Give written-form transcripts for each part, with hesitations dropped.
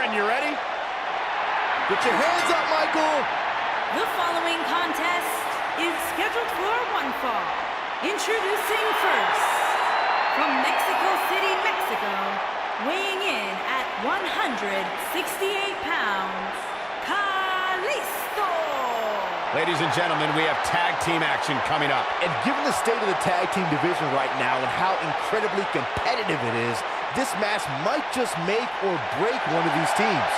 friend. You ready? Get your hands up, Michael. The following contest is scheduled for one fall. Introducing first, from Mexico City, Mexico, weighing in at 168 pounds, Kalisto. Ladies and gentlemen, we have tag team action coming up. And given the state of the tag team division right now and how incredibly competitive it is, this match might just make or break one of these teams.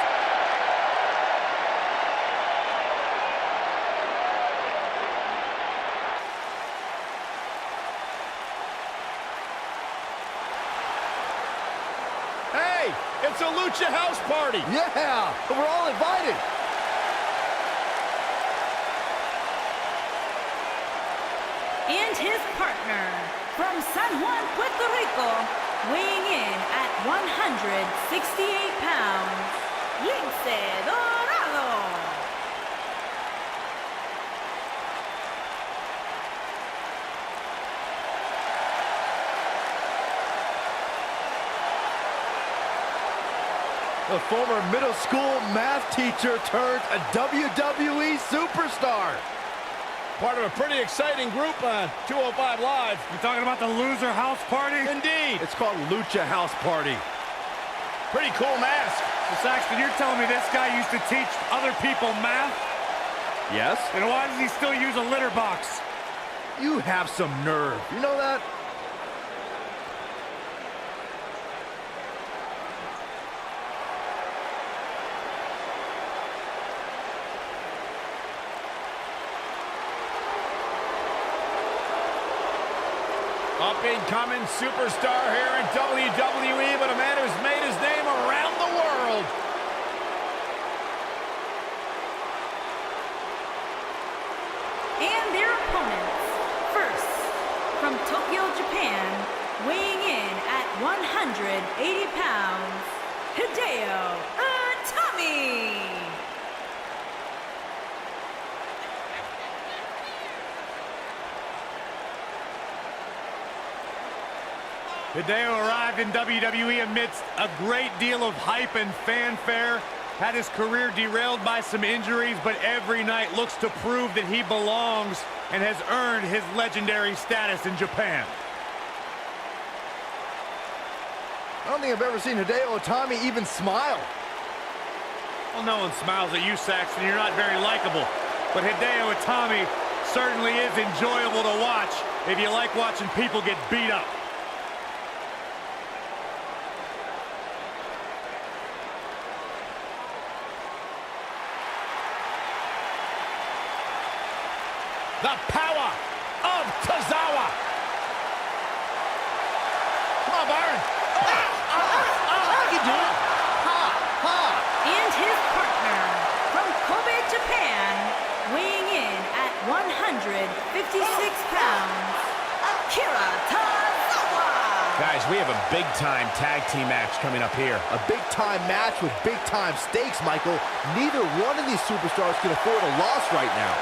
Hey, it's a Lucha house party. Yeah, we're all invited. And his partner, from San Juan, Puerto Rico, weighing in at 168 pounds, Lince Dorado. The former middle school math teacher turns a WWE superstar. Part of a pretty exciting group on 205 Live. You talking about the loser house party? Indeed. It's called Lucha House Party. Pretty cool mask. So Saxton, you're telling me this guy used to teach other people math? Yes? And why does he still use a litter box? You have some nerve. You know that? Up-and-coming superstar here in WWE, but a man who's made his name around the world. And their opponents, first, from Tokyo, Japan, weighing in at 180 pounds, Hideo Itami. Hideo arrived in WWE amidst a great deal of hype and fanfare, had his career derailed by some injuries, but every night looks to prove that he belongs and has earned his legendary status in Japan. I don't think I've ever seen Hideo Itami even smile. Well, no one smiles at you, Saxton. You're not very likable. But Hideo Itami certainly is enjoyable to watch if you like watching people get beat up. The power of Tozawa. Come on, Byron. How you doing? And his partner, from Kobe, Japan, weighing in at 156 pounds, Akira Tozawa. Guys, we have a big-time tag team match coming up here. A big-time match with big-time stakes, Michael. Neither one of these superstars can afford a loss right now.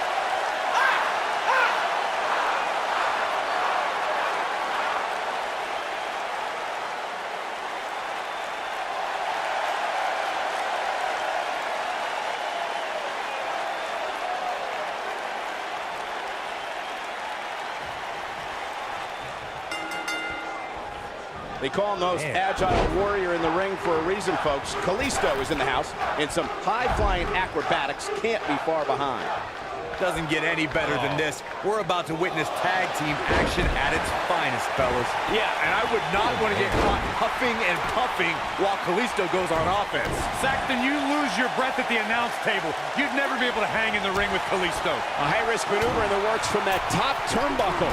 They call him the most agile warrior in the ring for a reason, folks. Kalisto is in the house, and some high-flying acrobatics can't be far behind. Doesn't get any better than this. We're about to witness tag team action at its finest, fellas. Yeah, and I would not want to get caught huffing and puffing while Kalisto goes on offense. Saxton, you lose your breath at the announce table. You'd never be able to hang in the ring with Kalisto. A high-risk maneuver in the works from that top turnbuckle.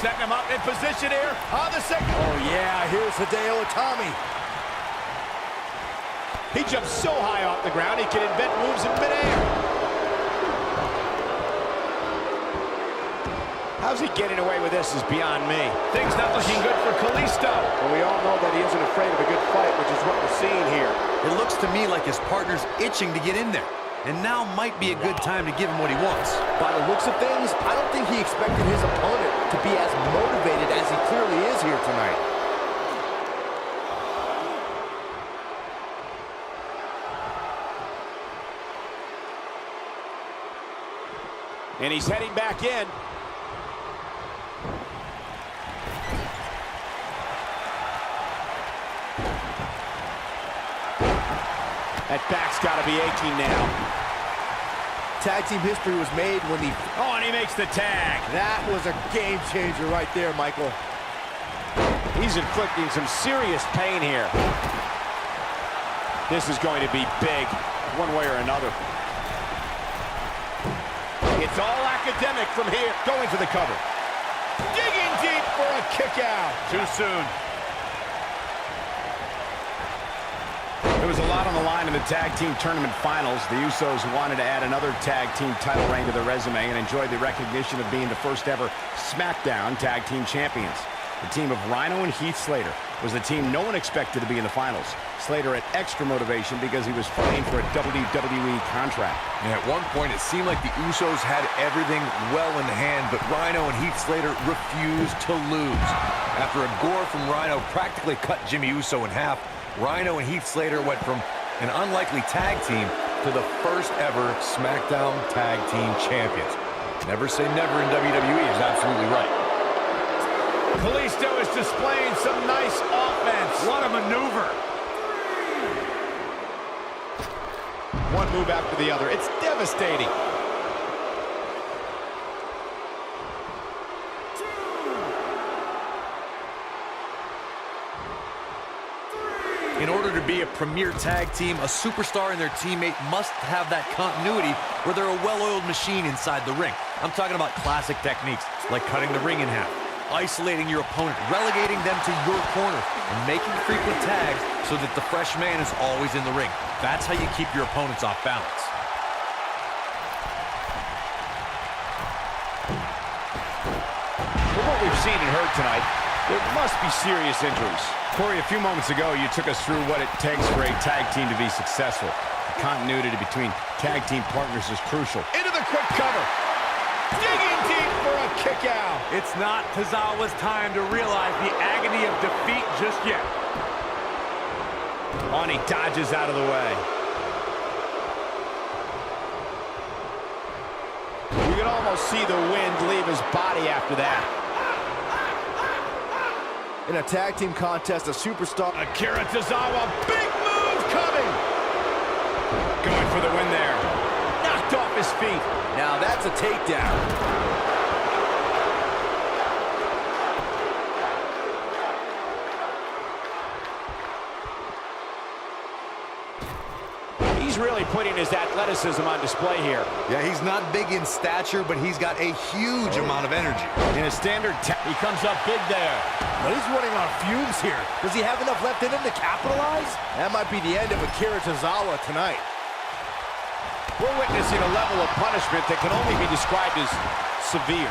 Setting him up in position here on the second. Oh, yeah, here's Hideo Itami. He jumps so high off the ground, he can invent moves in midair. How's he getting away with this is beyond me. Things not looking good for Kalisto. Well, we all know that he isn't afraid of a good fight, which is what we're seeing here. It looks to me like his partner's itching to get in there. And now might be a good time to give him what he wants. By the looks of things, I don't think he expected his opponent to be as motivated as he clearly is here tonight. And he's heading back in. That back's got to be aching now. Tag team history was made when the... Oh, and he makes the tag. That was a game changer right there, Michael. He's inflicting some serious pain here. This is going to be big, one way or another. It's all academic from here. Going for the cover. Digging deep for a kick out. Too soon. There was a lot on the line in the tag team tournament finals. The Usos wanted to add another tag team title reign to their resume and enjoyed the recognition of being the first ever SmackDown tag team champions. The team of Rhino and Heath Slater was the team no one expected to be in the finals. Slater had extra motivation because he was fighting for a WWE contract. And at one point, it seemed like the Usos had everything well in hand, but Rhino and Heath Slater refused to lose. After a gore from Rhino practically cut Jimmy Uso in half, Rhino and Heath Slater went from an unlikely tag team to the first ever SmackDown Tag Team Champions. Never say never in WWE is absolutely right. Kalisto is displaying some nice offense. What a maneuver. One move after the other. It's devastating. In order to be a premier tag team, a superstar and their teammate must have that continuity where they're a well-oiled machine inside the ring. I'm talking about classic techniques like cutting the ring in half, isolating your opponent, relegating them to your corner, and making frequent tags so that the fresh man is always in the ring. That's how you keep your opponents off balance. For what we've seen and heard tonight, there must be serious injuries. Corey, a few moments ago, you took us through what it takes for a tag team to be successful. The continuity between tag team partners is crucial. Into the quick cover. Digging deep for a kick out. It's not Tozawa's time to realize the agony of defeat just yet. On, he dodges out of the way. You can almost see the wind leave his body after that. In a tag team contest, a superstar... Akira Tozawa, big move coming! Going for the win there. Knocked off his feet. Now that's a takedown. He's really putting his athleticism on display here. Yeah, he's not big in stature, but he's got a huge amount of energy. In a standard he comes up big there. But he's running on fumes here. Does he have enough left in him to capitalize? That might be the end of Akira Tozawa tonight. We're witnessing a level of punishment that can only be described as severe.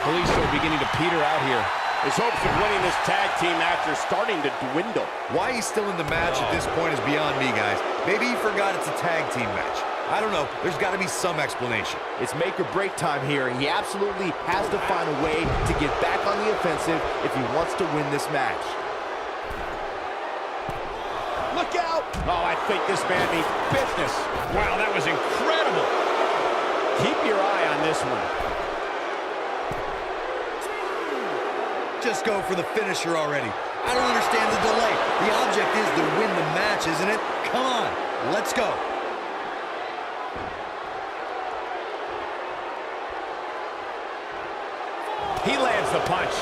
Kalisto beginning to peter out here. His hopes of winning this tag team match are starting to dwindle. Why he's still in the match at this point is beyond me, guys. Maybe he forgot it's a tag team match. I don't know. There's got to be some explanation. It's make or break time here, and he absolutely has to find a way to get back on the offensive if he wants to win this match. Look out! Oh, I think this man means business. Wow, that was incredible. Keep your eye on this one. Just go for the finisher already. I don't understand the delay. The object is to win the match, isn't it? Come on, let's go. He lands the punch.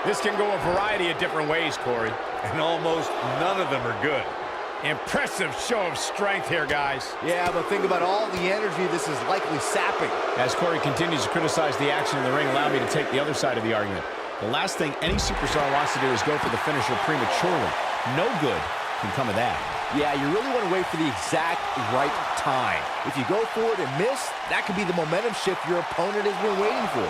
This can go a variety of different ways, Corey. And almost none of them are good. Impressive show of strength here, guys. Yeah, but think about all the energy this is likely sapping. As Corey continues to criticize the action in the ring, allow me to take the other side of the argument. The last thing any superstar wants to do is go for the finisher prematurely. No good can come of that. Yeah, you really want to wait for the exact right time. If you go for it and miss, that could be the momentum shift your opponent has been waiting for.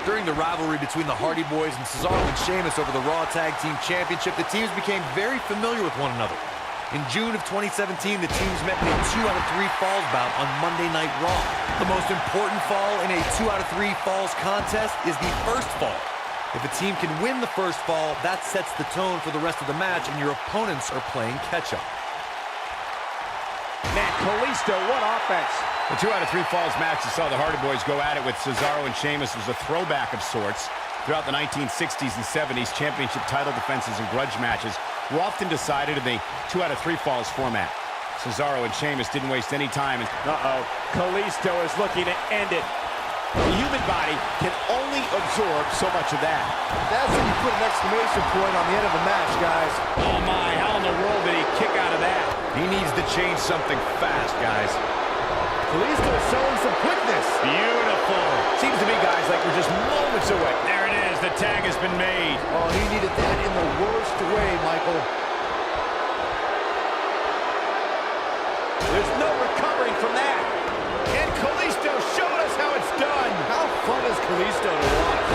During the rivalry between the Hardy Boys and Cesaro and Sheamus over the Raw Tag Team Championship, the teams became very familiar with one another. In June of 2017, the teams met in a 2 out of 3 falls bout on Monday Night Raw. The most important fall in a 2 out of 3 falls contest is the first fall. If a team can win the first fall, that sets the tone for the rest of the match, and your opponents are playing catch-up. Man, Kalisto, what offense. The 2 out of 3 falls match that saw the Hardy Boys go at it with Cesaro and Sheamus was a throwback of sorts. Throughout the 1960s and 70s, championship title defenses and grudge matches were often decided in the 2 out of 3 falls format. Cesaro and Sheamus didn't waste any time. Kalisto is looking to end it. The human body can only absorb so much of that. That's when you put an exclamation point on the end of a match, guys. Oh my, how in the world did he kick out of that? He needs to change something fast, guys. Kalisto is showing some quickness. Beautiful. Seems to me, guys, like we're just moments away. There it is. The tag has been made. Oh, he needed that in the worst way, Michael. There's no recovering from that. And Kalisto showing us how it's done. How fun is Kalisto to watch?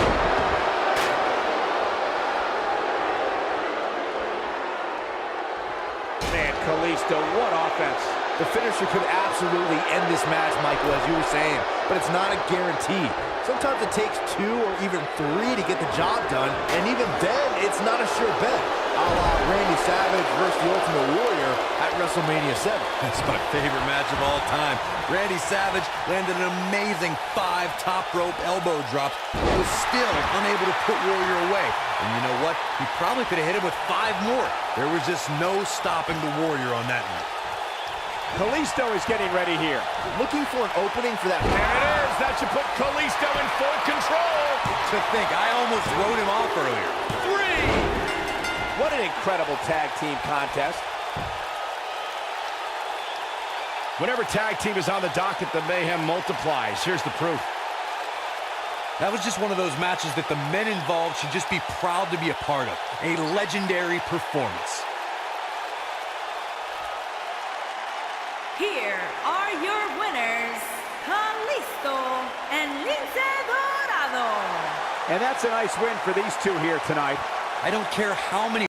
Man, Kalisto, what offense. The finisher could absolutely end this match, Michael, as you were saying, but it's not a guarantee. Sometimes it takes 2 or even 3 to get the job done, and even then, it's not a sure bet. A la Randy Savage versus the Ultimate Warrior at WrestleMania 7. That's my favorite match of all time. Randy Savage landed an amazing 5 top rope elbow drops, but was still unable to put Warrior away. And you know what? He probably could have hit him with 5 more. There was just no stopping the Warrior on that night. Kalisto is getting ready here. Looking for an opening for that. There it is. That should put Kalisto in full control. To think, I almost wrote him off earlier. 3! What an incredible tag team contest. Whenever tag team is on the docket, the mayhem multiplies. Here's the proof. That was just one of those matches that the men involved should just be proud to be a part of. A legendary performance. Here are your winners, Kalisto and Lince Dorado. And that's a nice win for these two here tonight. I don't care how many